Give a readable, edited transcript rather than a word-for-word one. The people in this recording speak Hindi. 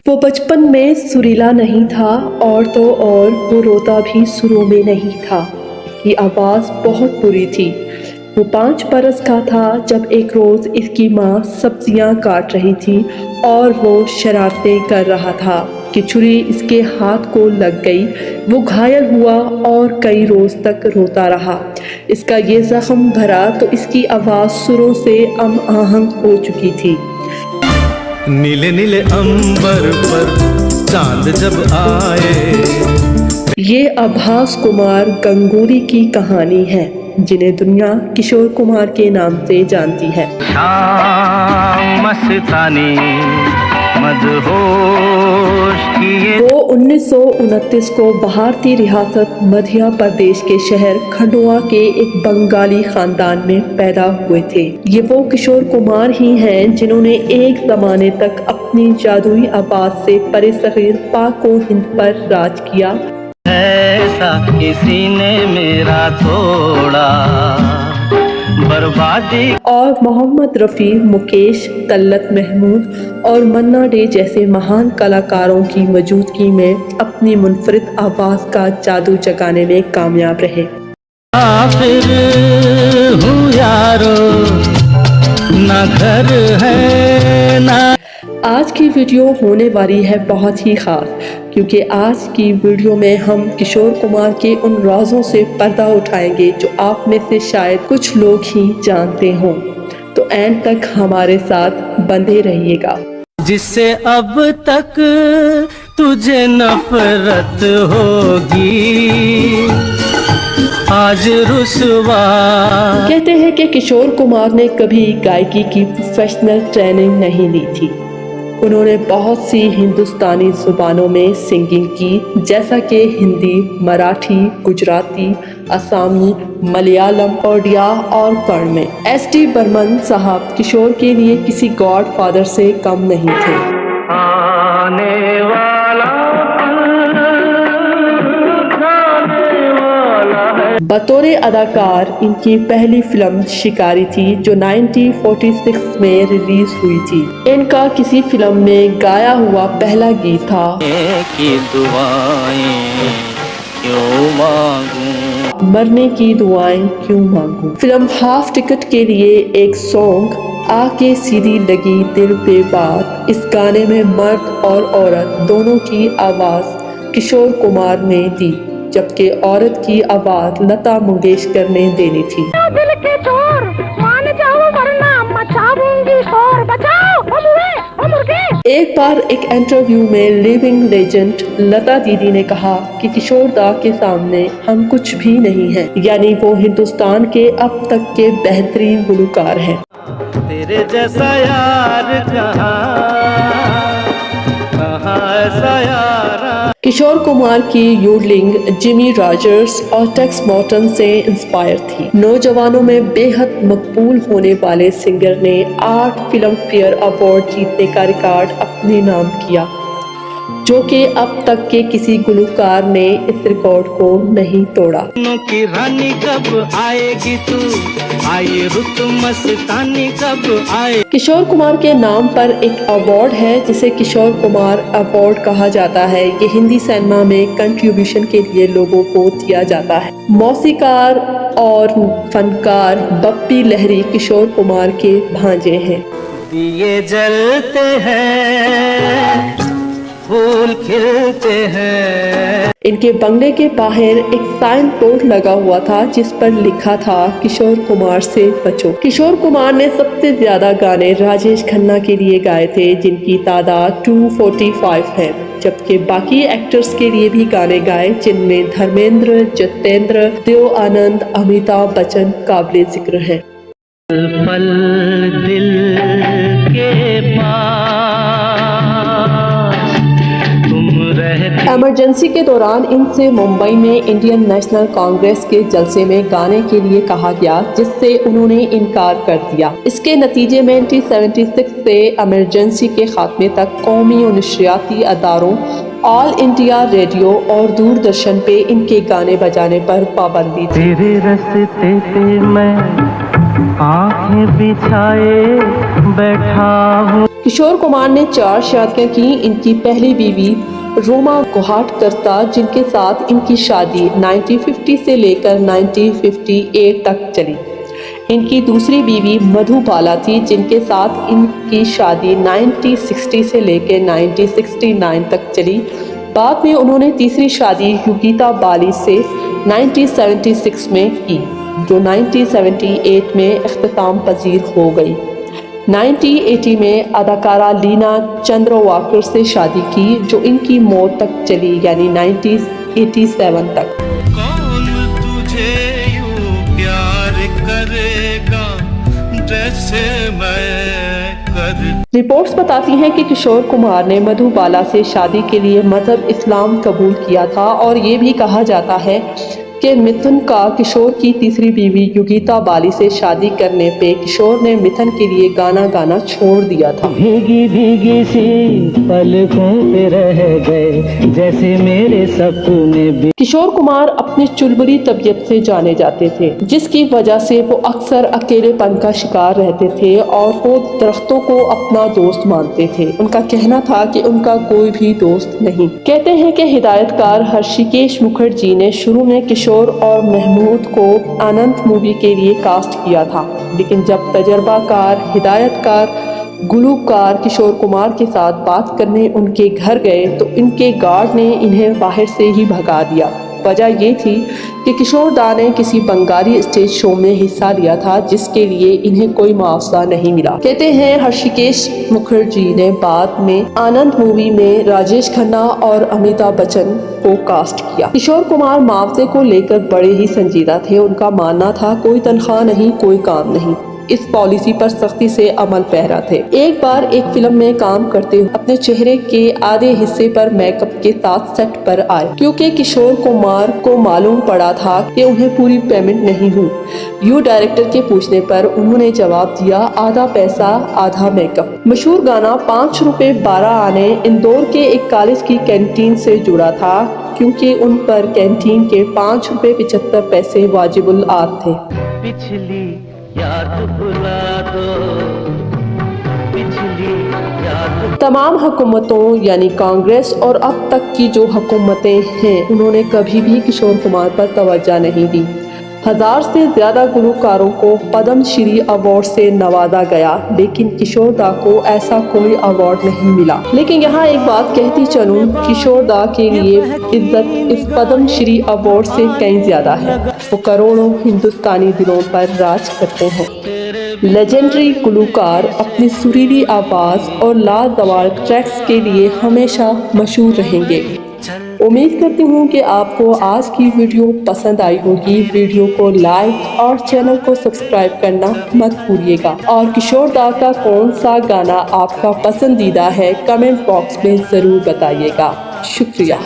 वो बचपन में सुरीला नहीं था और तो और वो रोता भी सुरों में नहीं था कि आवाज़ बहुत बुरी थी। वो 5 बरस का था जब एक रोज़ इसकी माँ सब्जियाँ काट रही थी और वो शरारतें कर रहा था कि छुरी इसके हाथ को लग गई। वो घायल हुआ और कई रोज़ तक रोता रहा। इसका ये जख्म भरा तो इसकी आवाज़ सुरों से आहंग हो चुकी थी। नीले नीले अंबर पर चांद जब आए। ये आभास कुमार गंगूली की कहानी है जिन्हें दुनिया किशोर कुमार के नाम से जानती है। मस्तानी मदहोश किए। वो 1929 को भारतीय रियासत मध्य प्रदेश के शहर खंडवा के एक बंगाली खानदान में पैदा हुए थे। ये वो किशोर कुमार ही हैं जिन्होंने एक जमाने तक अपनी जादुई आवाज से बरसगीर पाक व हिंद पर राज किया। ऐसा किसी ने मेरा थोड़ा बर्बादी। और मोहम्मद रफ़ी, मुकेश, तल्लत महमूद और मन्ना डे जैसे महान कलाकारों की मौजूदगी में अपनी मुनफरिद आवाज़ का जादू जगाने में कामयाब रहे। फिर हूँ यारो, ना घर है ना। आज की वीडियो होने वाली है बहुत ही ख़ास, क्योंकि आज की वीडियो में हम किशोर कुमार के उन राज़ों से पर्दा उठाएंगे जो आप में से शायद कुछ लोग ही जानते हों। तो एंड तक हमारे साथ बंधे रहिएगा। जिससे अब तक तुझे नफरत होगी, आज रुसवा। कहते हैं कि किशोर कुमार ने कभी गायकी की प्रोफेशनल ट्रेनिंग नहीं ली थी। उन्होंने बहुत सी हिंदुस्तानी ज़ुबानों में सिंगिंग की, जैसा कि हिंदी, मराठी, गुजराती, असामी, मलयालम, ओडिया और कन्नड़ में। एस.डी. बर्मन साहब किशोर के लिए किसी गॉड फादर से कम नहीं थे। आने वाला बतौर अदाकार इनकी पहली फिल्म शिकारी थी जो 1946 में रिलीज हुई थी। इनका किसी फिल्म में गाया हुआ पहला गीत था की दुआएं क्यों मांगूं, मरने की दुआएं क्यों मांगूं। फिल्म हाफ टिकट के लिए एक सॉन्ग आके सीधी लगी दिल पे बात। इस गाने में मर्द और औरत दोनों की आवाज किशोर कुमार ने दी, जबकि औरत की आवाज लता मंगेशकर ने देनी थी। दिल के चोर मान जाओ वरना मचाऊंगी शोर, बचाओ ओ मुर्गे। एक बार एक इंटरव्यू में लिविंग लेजेंड लता दीदी ने कहा कि किशोर दा के सामने हम कुछ भी नहीं हैं, यानी वो हिंदुस्तान के अब तक के बेहतरीन गुलकार हैं। तेरे जैसा यार कहाँ ऐसा यार। किशोर कुमार की योडलिंग जिमी रॉजर्स और टेक्स मॉर्टन से इंस्पायर थी। नौजवानों में बेहद मकबूल होने वाले सिंगर ने 8 फिल्म फेयर अवार्ड जीतने का रिकॉर्ड अपने नाम किया, जो कि अब तक के किसी गुलकार ने इस रिकॉर्ड को नहीं तोड़ा। की रानी कब आएगी तू, आए रुत मस्तानी कब आए। किशोर कुमार के नाम पर एक अवार्ड है जिसे किशोर कुमार अवार्ड कहा जाता है। ये हिंदी सिनेमा में कंट्रीब्यूशन के लिए लोगों को दिया जाता है। मौसीकार और फनकार बप्पी लहरी किशोर कुमार के भांजे हैं। दिए जलते हैं, फूल खिलते हैं। इनके बंगले के बाहर एक साइन बोर्ड लगा हुआ था जिस पर लिखा था किशोर कुमार से बचो। किशोर कुमार ने सबसे ज्यादा गाने राजेश खन्ना के लिए गाए थे, जिनकी तादाद 245 है, जबकि बाकी एक्टर्स के लिए भी गाने गाए, जिनमें धर्मेंद्र, जितेंद्र, देव आनंद, अमिताभ बच्चन काबिले जिक्र हैं। पल दिल के पास इमरजेंसी के दौरान इनसे मुंबई में इंडियन नेशनल कांग्रेस के जलसे में गाने के लिए कहा गया, जिससे उन्होंने इनकार कर दिया। इसके नतीजे में 1976 से इमरजेंसी के खात्मे तक कौमी और नशरियाती अदारों, ऑल इंडिया रेडियो और दूरदर्शन पे इनके गाने बजाने पर पाबंदी थी। तेरे रास्ते पे मैं आंखें बिछाए बैठा हूँ। किशोर कुमार ने 4 शादियां की। इनकी पहली बीवी रोमा गोहाटकर था, जिनके साथ इनकी शादी 1950 से लेकर 1958 तक चली। इनकी दूसरी बीवी मधुबाला थी, जिनके साथ इनकी शादी 1960 से लेकर 1969 तक चली। बाद में उन्होंने तीसरी शादी योगिता बाली से 1976 में की, जो 1978 में इख्तिताम पजीर हो गई। 1980 में अदाकारा लीना चंद्रवाकर से शादी की, जो इनकी मौत तक चली, यानी 1987 तक। कौन तुझे यूं प्यार करेगा जैसे मैं कर। रिपोर्ट्स बताती हैं कि किशोर कुमार ने मधुबाला से शादी के लिए मजहब इस्लाम कबूल किया था, और ये भी कहा जाता है कि मिथुन का किशोर की तीसरी बीवी योगिता बाली से शादी करने पे किशोर ने मिथुन के लिए गाना गाना छोड़ दिया था। भीगी भीगी सी पलकों पे रह गए जैसे मेरे सपने भी। किशोर कुमार अपनी चुलबुली तबीयत से जाने जाते थे, जिसकी वजह से वो अक्सर अकेलेपन का शिकार रहते थे और वो दरख्तों को अपना दोस्त मानते थे। उनका कहना था कि उनका कोई भी दोस्त नहीं। कहते हैं कि हिदायतकार हर्षिकेश मुखर्जी ने शुरू में किशोर और महमूद को आनंद मूवी के लिए कास्ट किया था, लेकिन जब तजर्बाकार हिदायतकार गुलूकार किशोर कुमार के साथ बात करने उनके घर गए तो इनके गार्ड ने इन्हें बाहर से ही भगा दिया। वजह ये थी कि किशोर दा ने किसी बंगाली स्टेज शो में हिस्सा लिया था, जिसके लिए इन्हें कोई मुआवजा नहीं मिला। कहते हैं हर्षिकेश मुखर्जी ने बाद में आनंद मूवी में राजेश खन्ना और अमिताभ बच्चन को कास्ट किया। किशोर कुमार मुआवजे को लेकर बड़े ही संजीदा थे। उनका मानना था कोई तनख्वाह नहीं, कोई काम नहीं। इस पॉलिसी पर सख्ती से अमल पैरा थे। एक बार एक फिल्म में काम करते हुए अपने चेहरे के आधे हिस्से पर मेकअप के साथ सेट पर आए, क्योंकि किशोर कुमार को मालूम पड़ा था कि उन्हें पूरी पेमेंट नहीं हुई। यूं डायरेक्टर के पूछने पर उन्होंने जवाब दिया, आधा पैसा आधा मेकअप। मशहूर गाना 5 रुपए 12 आने इंदौर के एक कॉलेज की कैंटीन से जुड़ा था, क्योंकि उन पर कैंटीन के 5 रुपए 75 पैसे वाजिबुल आत थे। पिछली याद भुला दो, पिछली याद। तमाम हुकूमतों यानी कांग्रेस और अब तक की जो हुकूमतें हैं, उन्होंने कभी भी किशोर कुमार पर तवज्जो नहीं दी। 1000 से ज्यादा गुलकारों को पद्म श्री अवार्ड से नवाजा गया, लेकिन किशोर दा को ऐसा कोई अवार्ड नहीं मिला। लेकिन यहाँ एक बात कहती चलूं, किशोर दा के लिए इज्जत इस पद्म श्री अवार्ड से कहीं ज्यादा है। वो करोड़ों हिंदुस्तानी दिलों पर राज करते हैं। लेजेंडरी गुलकार अपनी सुरीली आवाज़ और लाजवाब ट्रैक्स के लिए हमेशा मशहूर रहेंगे। उम्मीद करती हूँ कि आपको आज की वीडियो पसंद आई होगी। वीडियो को लाइक और चैनल को सब्सक्राइब करना मत भूलिएगा। और किशोर दा का कौन सा गाना आपका पसंदीदा है, कमेंट बॉक्स में ज़रूर बताइएगा। शुक्रिया।